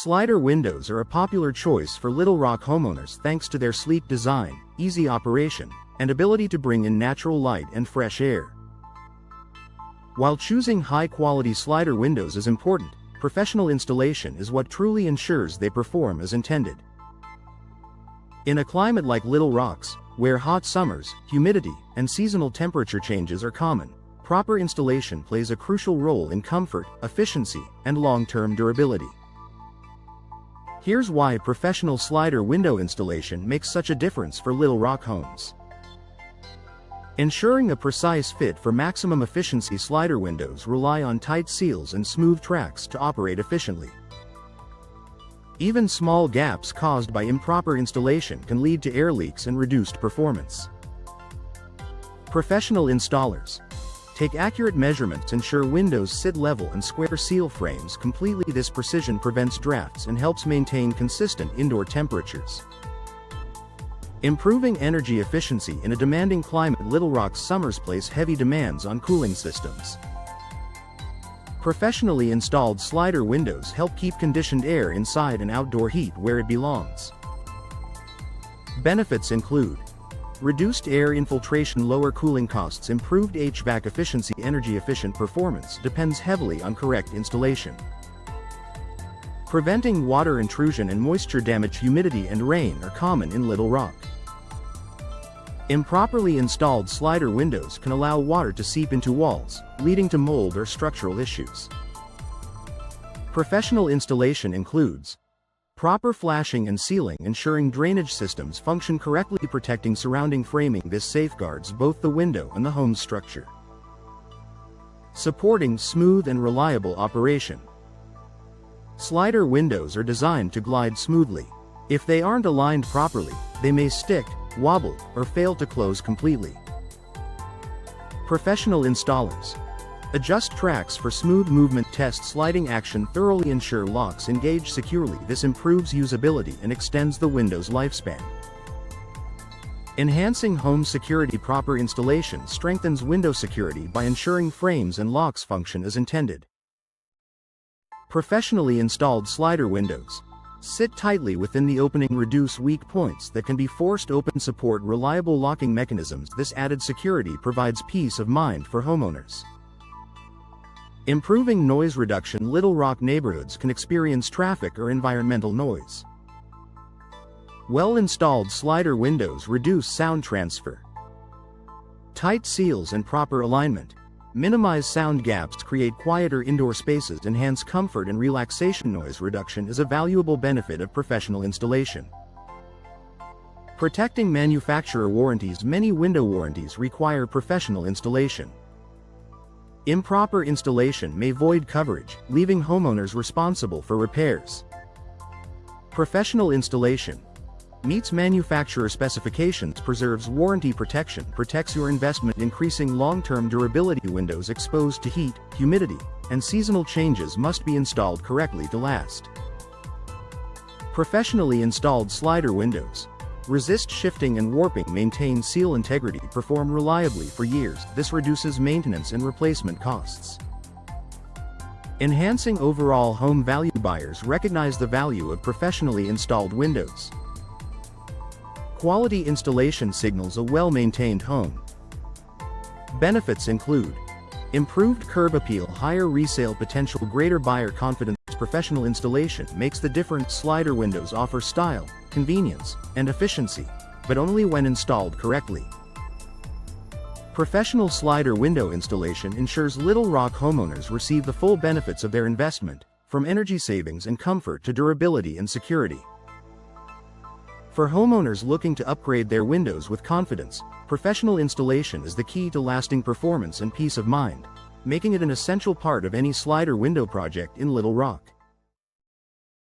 Slider windows are a popular choice for Little Rock homeowners thanks to their sleek design, easy operation, and ability to bring in natural light and fresh air. While choosing high-quality slider windows is important, professional installation is what truly ensures they perform as intended. In a climate like Little Rock's, where hot summers, humidity, and seasonal temperature changes are common, proper installation plays a crucial role in comfort, efficiency, and long-term durability. Here's why professional slider window installation makes such a difference for Little Rock homes. Ensuring a precise fit for maximum efficiency, slider windows rely on tight seals and smooth tracks to operate efficiently. Even small gaps caused by improper installation can lead to air leaks and reduced performance. Professional installers take accurate measurements to ensure windows sit level and square seal frames completely. This precision prevents drafts and helps maintain consistent indoor temperatures. Improving energy efficiency in a demanding climate, Little Rock's summers place heavy demands on cooling systems. Professionally installed slider windows help keep conditioned air inside and outdoor heat where it belongs. Benefits include reduced air infiltration, lower cooling costs, improved HVAC efficiency. Energy efficient performance depends heavily on correct installation. Preventing water intrusion and moisture damage. Humidity and rain are common in Little Rock. Improperly installed slider windows can allow water to seep into walls, leading to mold or structural issues. Professional installation includes proper flashing and sealing, ensuring drainage systems function correctly, protecting surrounding framing. This safeguards both the window and the home's structure. Supporting smooth and reliable operation. Slider windows are designed to glide smoothly. If they aren't aligned properly, they may stick, wobble, or fail to close completely. Professional installers adjust tracks for smooth movement. Test sliding action thoroughly. Ensure locks engage securely. This improves usability and extends the window's lifespan. Enhancing home security. Proper installation strengthens window security by ensuring frames and locks function as intended. Professionally installed slider windows sit tightly within the opening, reduce weak points that can be forced open. Support reliable locking mechanisms. This added security provides peace of mind for homeowners. Improving noise reduction. Little Rock neighborhoods can experience traffic or environmental noise. Well-installed slider windows reduce sound transfer. Tight seals and proper alignment minimize sound gaps, create quieter indoor spaces, enhance comfort and relaxation. Noise reduction is a valuable benefit of professional installation. Protecting manufacturer warranties. Many window warranties require professional installation. Improper installation may void coverage, leaving homeowners responsible for repairs. Professional installation meets manufacturer specifications, preserves warranty protection, protects your investment, increasing long-term durability. Windows exposed to heat, humidity, and seasonal changes must be installed correctly to last. Professionally installed slider windows resist shifting and warping, maintain seal integrity, perform reliably for years. This reduces maintenance and replacement costs. Enhancing overall home value. Buyers recognize the value of professionally installed windows. Quality installation signals a well-maintained home. Benefits include improved curb appeal, higher resale potential, greater buyer confidence. Professional installation makes the difference. Slider windows offer style, convenience, and efficiency, but only when installed correctly. Professional slider window installation ensures Little Rock homeowners receive the full benefits of their investment, from energy savings and comfort to durability and security. For homeowners looking to upgrade their windows with confidence, professional installation is the key to lasting performance and peace of mind, making it an essential part of any slider window project in Little Rock.